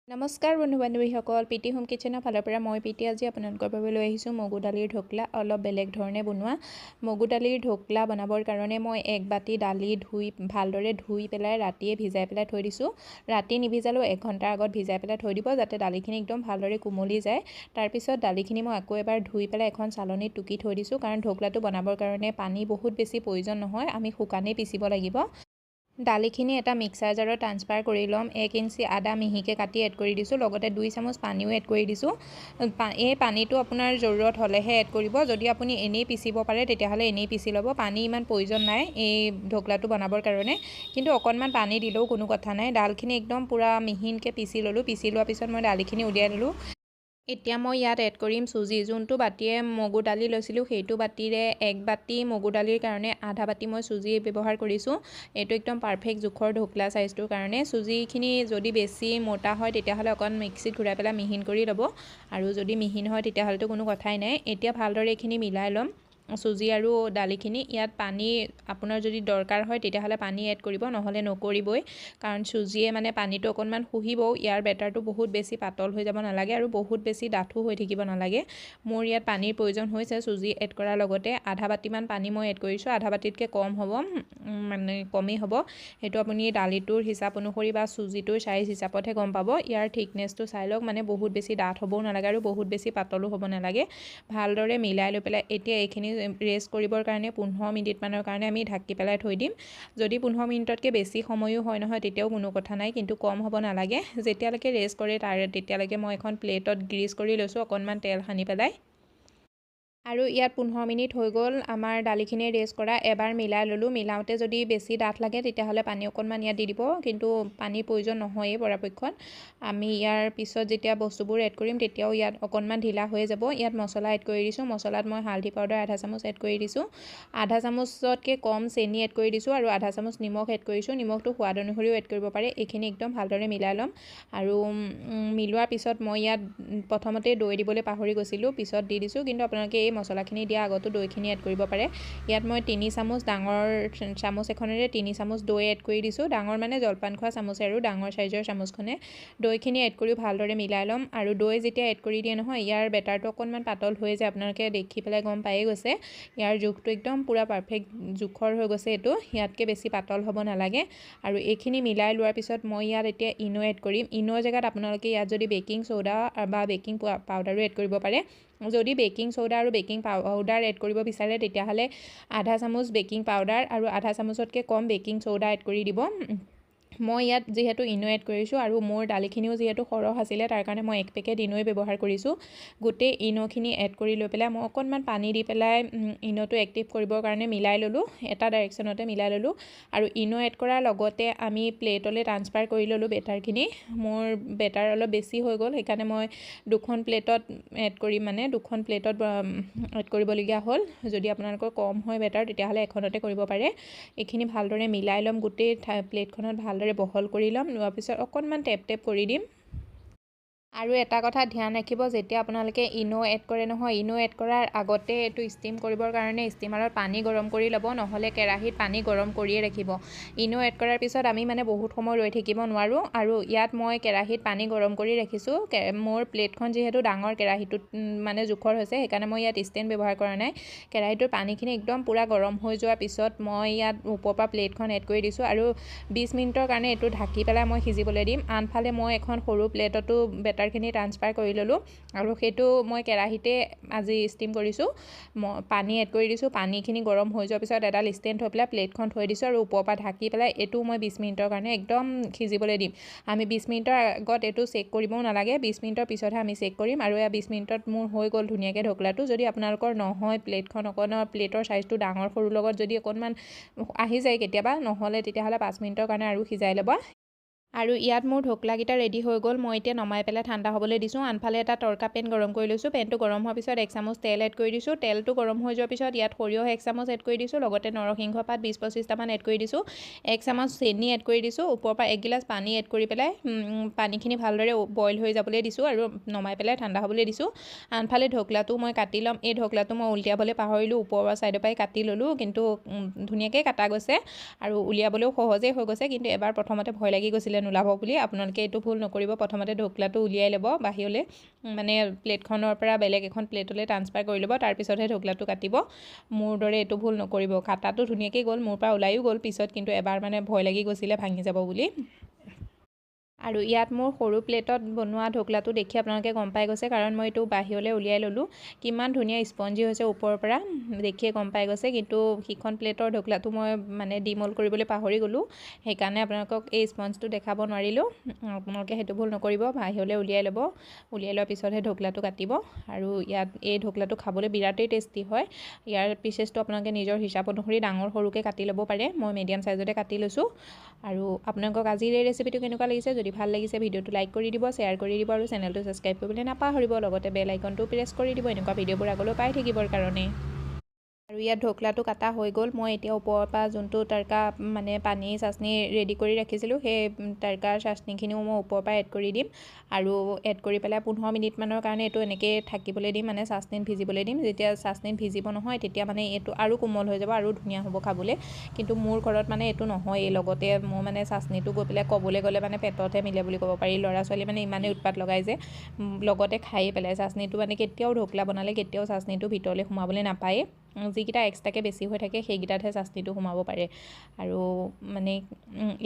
নমস্কাৰ বন্ধু বান্ধৱীসকল, পিটি হোম কিচেনৰ ফালৰ পৰা মই পিটি আজি আপোনালোকৰ বাবে লৈ আহিছোঁ মগু দালিৰ ঢোকলা। অলপ বেলেগ ধৰণে বনোৱা মগু দালিৰ ঢোকলা বনাবৰ কাৰণে মই এক বাটি দালি ভালদৰে ধুই পেলাই ৰাতিয়ে ভিজাই পেলাই থৈ দিছোঁ। ৰাতি নিভিজালেও 1 ঘণ্টাৰ আগত ভিজাই পেলাই থৈ দিব, যাতে দালিখিনি একদম ভালদৰে কোমলি যায়। তাৰপিছত দালিখিনি মই আকৌ এবাৰ ধুই পেলাই এখন চালনীত টুকি থৈ দিছোঁ, কাৰণ ঢোকলাটো বনাবৰ কাৰণে পানী বহুত বেছি প্ৰয়োজন নহয়, আমি শুকানেই পিচিব লাগিব। দালিখিনি এটা মিক্সাৰ জাৰত ট্ৰান্সফাৰ কৰি ল'ম। 1 ইঞ্চি আদা মিহিকৈ কাটি এড কৰি দিছোঁ, লগতে 2 চামুচ পানীও এড কৰি দিছোঁ। এই পানীটো আপোনাৰ জৰুৰত হ'লেহে এড কৰিব। যদি আপুনি এনেই পিচিব পাৰে তেতিয়াহ'লে এনেই পিচি ল'ব, পানী ইমান প্ৰয়োজন নাই এই ঢোকলাটো বনাবৰ কাৰণে, কিন্তু অকণমান পানী দিলেও কোনো কথা নাই। দালখিনি একদম পূৰা মিহিনকৈ পিচি ল'লোঁ। পিচি লোৱাৰ পিছত মই দালিখিনি উলিয়াই ল'লোঁ। এতিয়া মই ইয়াত এড কৰিম চুজি। যোনটো বাতিয়ে মগু দালি লৈছিলোঁ সেইটো বাতিৰে 1 বাতি মগু দালিৰ কাৰণে আধা বাতি মই চুজি ব্যৱহাৰ কৰিছোঁ। এইটো একদম পাৰফেক্ট জোখৰ ঢোকলা চাইজটোৰ কাৰণে। চুজিখিনি যদি বেছি মোটা হয় তেতিয়াহ'লে অকণ মিক্সিত ঘূৰাই পেলাই মিহিন কৰি ল'ব, আৰু যদি মিহিন হয় তেতিয়াহ'লেতো কোনো কথাই নাই। এতিয়া ভালদৰে এইখিনি মিলাই ল'ম, চুজি আৰু দালিখিনি। ইয়াত পানী আপোনাৰ যদি দৰকাৰ হয় তেতিয়াহ'লে পানী এড কৰিব, নহ'লে নকৰিবই, কাৰণ চুজিয়ে মানে পানীটো অকণমান শুহিবও। ইয়াৰ বেটাৰটো বহুত বেছি পাতল হৈ যাব নালাগে আৰু বহুত বেছি ডাঠো হৈ থাকিব নালাগে। মোৰ ইয়াত পানীৰ প্ৰয়োজন হৈছে চুজি এড কৰাৰ লগতে। আধা বাতিমান পানী মই এড কৰিছোঁ, আধা বাতিতকৈ কম হ'ব, মানে কমেই হ'ব। সেইটো আপুনি দালিটোৰ হিচাপ অনুসৰি বা চুজিটোৰ চাইজ হিচাপতহে গম পাব। ইয়াৰ থিকনেছটো চাই লওক, মানে বহুত বেছি ডাঠ হ'বও নালাগে আৰু বহুত বেছি পাতলো হ'ব নালাগে। ভালদৰে মিলাই লৈ পেলাই এতিয়া এইখিনি ৰেষ্ট কৰিবৰ কাৰণে 15 মিনিটমানৰ কাৰণে আমি ঢাকি পেলাই থৈ দিম। যদি 15 মিনিটতকৈ বেছি সময়ো হয় নহয় তেতিয়াও কোনো কথা নাই, কিন্তু কম হ'ব নালাগে। যেতিয়ালৈকে ৰেষ্ট কৰে তেতিয়ালৈকে মই এখন প্লেটত গ্ৰীজ কৰি লৈছোঁ, অকণমান তেল সানি পেলাই। আৰু ইয়াত 15 মিনিট হৈ গ'ল আমাৰ দালিখিনি ৰেষ্ট কৰা। এবাৰ মিলাই ল'লোঁ। মিলাওঁতে যদি বেছি ডাঠ লাগে তেতিয়াহ'লে পানী অকণমান ইয়াত দি দিব, কিন্তু পানীৰ প্ৰয়োজন নহয়েই পৰাপক্ষত। আমি ইয়াৰ পিছত যেতিয়া বস্তুবোৰ এড কৰিম তেতিয়াও ইয়াত অকণমান ঢিলা হৈ যাব। ইয়াত মছলা এড কৰি দিছোঁ। মছলাত মই হালধি পাউডাৰ আধা চামুচ এড কৰি দিছোঁ, আধা চামুচতকৈ কম চেনি এড কৰি দিছোঁ, আৰু আধা চামুচ নিমখ এড কৰিছোঁ। নিমখটো সোৱাদ অনুসৰিও এড কৰিব পাৰে। এইখিনি একদম ভালদৰে মিলাই ল'ম, আৰু মিলোৱাৰ পিছত মই ইয়াত প্ৰথমতে দৈ দিবলৈ পাহৰি গৈছিলোঁ, পিছত দি দিছোঁ, কিন্তু আপোনালোকে এই মছলাখিনি দিয়া আগতো দৈখিনি এড কৰিব পাৰে। ইয়াত মই 3 চামুচ, ডাঙৰ চামুচ এখনেৰে 3 চামুচ দৈ এড কৰি দিছোঁ। ডাঙৰ মানে জলপান খোৱা চামুচে আৰু ডাঙৰ চাইজৰ চামুচখনে। দৈখিনি এড কৰিও ভালদৰে মিলাই ল'ম, আৰু দৈ যেতিয়া এড কৰি দিয়ে নহয় ইয়াৰ বেটাৰটো অকণমান পাতল হৈ যায়, আপোনালোকে দেখি পেলাই গম পায়েই গৈছে। ইয়াৰ জোখটো একদম পূৰা পাৰফেক্ট জোখৰ হৈ গৈছে এইটো, ইয়াতকৈ বেছি পাতল হ'ব নালাগে। আৰু এইখিনি মিলাই লোৱাৰ পিছত মই ইয়াত এতিয়া ইনো এড কৰিম। ইনোৰ জেগাত আপোনালোকে ইয়াত যদি বেকিং চ'ডা বা বেকিং পাউডাৰো এড কৰিব পাৰে। যদি বেকিং চ'ডা আৰু বেকিং পাউডাৰ এড কৰিব বিচাৰে তেতিয়াহ'লে আধা চামুচ বেকিং পাউডাৰ আৰু আধা চামুচতকৈ কম বেকিং চ'ডা এড কৰি দিব। মই ইয়াত যিহেতু ইনো এড কৰিছোঁ আৰু মোৰ দালিখিনিও যিহেতু সৰহ আছিলে তাৰ কাৰণে মই 1 পেকেট ইনোই ব্যৱহাৰ কৰিছোঁ। গোটেই ইনোখিনি এড কৰি লৈ পেলাই মই অকণমান পানী দি পেলাই ইনোটো এক্টিভ কৰিবৰ কাৰণে মিলাই ল'লোঁ, এটা ডাইৰেকশ্যনতে মিলাই ল'লোঁ। আৰু ইনো এড কৰাৰ লগতে আমি প্লেটলৈ ট্ৰান্সফাৰ কৰি ল'লোঁ বেটাৰখিনি। মোৰ বেটাৰ অলপ বেছি হৈ গ'ল, সেইকাৰণে মই 2খন প্লেটত এড কৰিম, মানে 2খন প্লেটত এড কৰিবলগীয়া হ'ল। যদি আপোনালোকৰ কম হয় বেটাৰ তেতিয়াহ'লে এখনতে কৰিব পাৰে। এইখিনি ভালদৰে মিলাই ল'ম, গোটেই প্লেটখনত ভালদৰে বহল কৰি ল'ম। লোৱাৰ পিছত অকণমান টেপ টেপ কৰি দিম। আৰু এটা কথা ধ্যান ৰাখিব, যেতিয়া আপোনালোকে ইনো এড কৰে নহয়, ইনো এড কৰাৰ আগতে এইটো ষ্টিম কৰিবৰ কাৰণে ষ্টিমাৰত পানী গৰম কৰি ল'ব, নহ'লে কেৰাহীত পানী গৰম কৰিয়ে ৰাখিব। ইনো এড কৰাৰ পিছত আমি মানে বহুত সময় ৰৈ থাকিব নোৱাৰোঁ। আৰু ইয়াত মই কেৰাহীত পানী গৰম কৰি ৰাখিছোঁ। মোৰ প্লেটখন যিহেতু ডাঙৰ, কেৰাহীটোত মানে জোখৰ হৈছে, সেইকাৰণে মই ইয়াত ষ্টেণ্ড ব্যৱহাৰ কৰা নাই। কেৰাহীটোৰ পানীখিনি একদম পূৰা গৰম হৈ যোৱাৰ পিছত মই ইয়াত ওপৰৰ পৰা প্লেটখন এড কৰি দিছোঁ, আৰু 20 মিনিটৰ কাৰণে এইটো ঢাকি পেলাই মই সিজিবলৈ দিম। আনফালে মই এখন সৰু প্লেটতো বেটাৰখিনি ট্ৰান্সফাৰ কৰি ল'লোঁ, আৰু সেইটো মই কেৰাহীতে আজি ষ্টিম কৰিছোঁ। মই পানী এড কৰি দিছোঁ। পানীখিনি গৰম হৈ যোৱাৰ পিছত এডাল ষ্টেণ্ড থৈ পেলাই প্লেটখন থৈ দিছোঁ, আৰু ওপৰৰ পৰা ঢাকি পেলাই এইটো মই 20 মিনিটৰ কাৰণে একদম সিজিবলৈ দিম। আমি 20 মিনিটৰ আগত এইটো চেক কৰিবও নালাগে, 20 মিনিটৰ পিছতহে আমি চেক কৰিম। আৰু 20 মিনিটত মোৰ হৈ গ'ল ধুনীয়াকৈ ঢোকলাটো। যদি আপোনালোকৰ নহয়, প্লেটৰ চাইজটো ডাঙৰ সৰুৰ লগত যদি অকণমান আহি যায় কেতিয়াবা, নহ'লে তেতিয়াহ'লে 5 মিনিটৰ কাৰণে আৰু সিজাই ল'ব। আৰু ইয়াত মোৰ ঢোকলাকেইটা ৰেডি হৈ গ'ল। মই এতিয়া নমাই পেলাই ঠাণ্ডা হ'বলৈ দিছোঁ। আনফালে এটা তৰকা পেন গৰম কৰি লৈছোঁ। পেনটো গৰম হোৱাৰ পিছত 1 চামুচ তেল এড কৰি দিছোঁ। তেলটো গৰম হৈ যোৱাৰ পিছত ইয়াত সৰিয়হ 1 চামুচ এড কৰি দিছোঁ, লগতে নৰসিংহ পাত 20-25টামান এড কৰি দিছোঁ। 1 চামুচ চেনি এড কৰি দিছোঁ। ওপৰৰ পৰা 1 গিলাচ পানী এড কৰি পেলাই পানীখিনি ভালদৰে বইল হৈ যাবলৈ দিছোঁ, আৰু নমাই পেলাই ঠাণ্ডা হ'বলৈ দিছোঁ। আনফালে ঢোকলাটো মই কাটি ল'ম। এই ঢোকলাটো মই উলিয়াবলৈ পাহৰিলোঁ, ওপৰৰ ছাইডৰ পৰাই কাটি ল'লোঁ, কিন্তু ধুনীয়াকৈ কাটা গৈছে আৰু উলিয়াবলৈও সহজেই হৈ গৈছে। কিন্তু এবাৰ প্ৰথমতে ভয় লাগি গৈছিলে নোলাব বুলি আপোনালোকে এইটো ভুল নকৰিব। প্ৰথমতে ঢোকলাটো উলিয়াই ল'ব বাহিৰলৈ, মানে প্লেটখনৰ পৰা বেলেগ এখন প্লেটলৈ ট্ৰান্সফাৰ কৰি ল'ব, তাৰপিছতহে ঢোকলাটো কাটিব। মোৰ দৰে এইটো ভুল নকৰিব। কাটাটো ধুনীয়াকৈ গ'ল, মোৰ পৰা ওলায়ো গ'ল পিছত, কিন্তু এবাৰ মানে ভয় লাগি গৈছিলে ভাঙি যাব বুলি। আৰু ইয়াত মোৰ সৰু প্লেটত বনোৱা ঢোকলাটো দেখি আপোনালোকে গম পাই গৈছে, কাৰণ মই এইটো বাহিৰলৈ উলিয়াই ল'লোঁ। কিমান ধুনীয়া স্পঞ্জি হৈছে ওপৰৰ পৰা দেখিয়ে গম পাই গৈছে, কিন্তু সিখন প্লেটৰ ঢোকলাটো মই মানে ডিমল্ট কৰিবলৈ পাহৰি গ'লোঁ, সেইকাৰণে আপোনালোকক এই স্পঞ্জটো দেখাব নোৱাৰিলোঁ। আপোনালোকে সেইটো ভুল নকৰিব, বাহিৰলৈ উলিয়াই ল'ব, উলিয়াই লোৱাৰ পিছতহে ঢোকলাটো কাটিব। আৰু ইয়াত এই ঢোকলাটো খাবলৈ বিৰাটেই টেষ্টি হয়। ইয়াৰ পিচেছটো আপোনালোকে নিজৰ হিচাপ অনুসৰি ডাঙৰ সৰুকৈ কাটি ল'ব পাৰে। মই মিডিয়াম চাইজতে কাটি লৈছোঁ। আৰু আপোনালোকক আজিৰ এই ৰেচিপিটো কেনেকুৱা লাগিছে, যদি ভাল লাগিছে ভিডিঅ'টো লাইক কৰি দিব, শ্বেয়াৰ কৰি দিব, আৰু চেনেলটো ছাবস্ক্ৰাইব কৰিবলৈ নাপাহৰিব। লগতে বেল আইকনটো প্ৰেছ কৰি দিব এনেকুৱা ভিডিঅ'বোৰ আগলৈ পাই থাকিবৰ কাৰণে। আৰু ইয়াত ঢোকলাটো কাটা হৈ গ'ল। মই এতিয়া ওপৰৰ পৰা যোনটো তৰকা মানে পানী চাচনি ৰেডি কৰি ৰাখিছিলোঁ, সেই তৰকাৰ চাচনিখিনিও মই ওপৰৰ পৰা এড কৰি দিম। আৰু এড কৰি পেলাই 15 মিনিটমানৰ কাৰণে এইটো এনেকৈ থাকিবলৈ দিম, মানে চাচনিত ভিজিবলৈ দিম। যেতিয়া চাচনিত ভিজিব নহয়, তেতিয়া মানে এইটো আৰু কোমল হৈ যাব আৰু ধুনীয়া হ'ব খাবলৈ। কিন্তু মোৰ ঘৰত মানে এইটো নহয়, এই লগতে মোৰ মানে চাচনিটো গৈ পেলাই ক'বলৈ গ'লে মানে পেটতহে মিলে বুলি ক'ব পাৰি। ল'ৰা ছোৱালী মানে ইমানেই উৎপাত লগাই যে লগতে খায়ে পেলাই। চাচনিটো মানে কেতিয়াও ঢোকলা বনালে কেতিয়াও চাচনিটো ভিতৰলৈ সোমাবলৈ নাপায়ে। যিকেইটা এক্সট্ৰাকৈ বেছি হৈ থাকে সেইকেইটাতহে চাচনিটো সোমাব পাৰে। আৰু মানে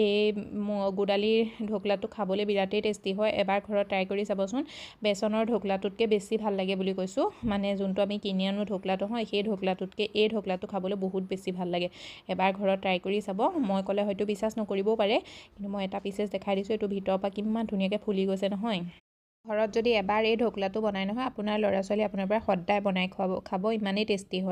এই মগু দালিৰ ঢোকলাটো খাবলৈ বিৰাটেই টেষ্টি হয়। এবাৰ ঘৰত ট্ৰাই কৰি চাবচোন। বেচনৰ ঢোকলাটোতকৈ বেছি ভাল লাগে বুলি কৈছোঁ, মানে যোনটো আমি কিনি আনো ঢোকলাটো হয়, সেই ঢোকলাটোতকৈ এই ঢোকলাটো খাবলৈ বহুত বেছি ভাল লাগে। এবাৰ ঘৰত ট্ৰাই কৰি চাব। মই ক'লে হয়তো বিশ্বাস নকৰিবও পাৰে, কিন্তু মই এটা পিচেছ দেখাই দিছোঁ। এইটো ভিতৰৰ পৰা কিমান ধুনীয়াকৈ ফুলি গৈছে নহয়। ঘৰত যদি এবাৰ এই ঢোকলাটো বনাই নহয়, আপোনাৰ ল'ৰা ছোৱালী আপোনাৰ পৰা সদায় বনাই খাব, ইমানেই টেষ্টি হয়।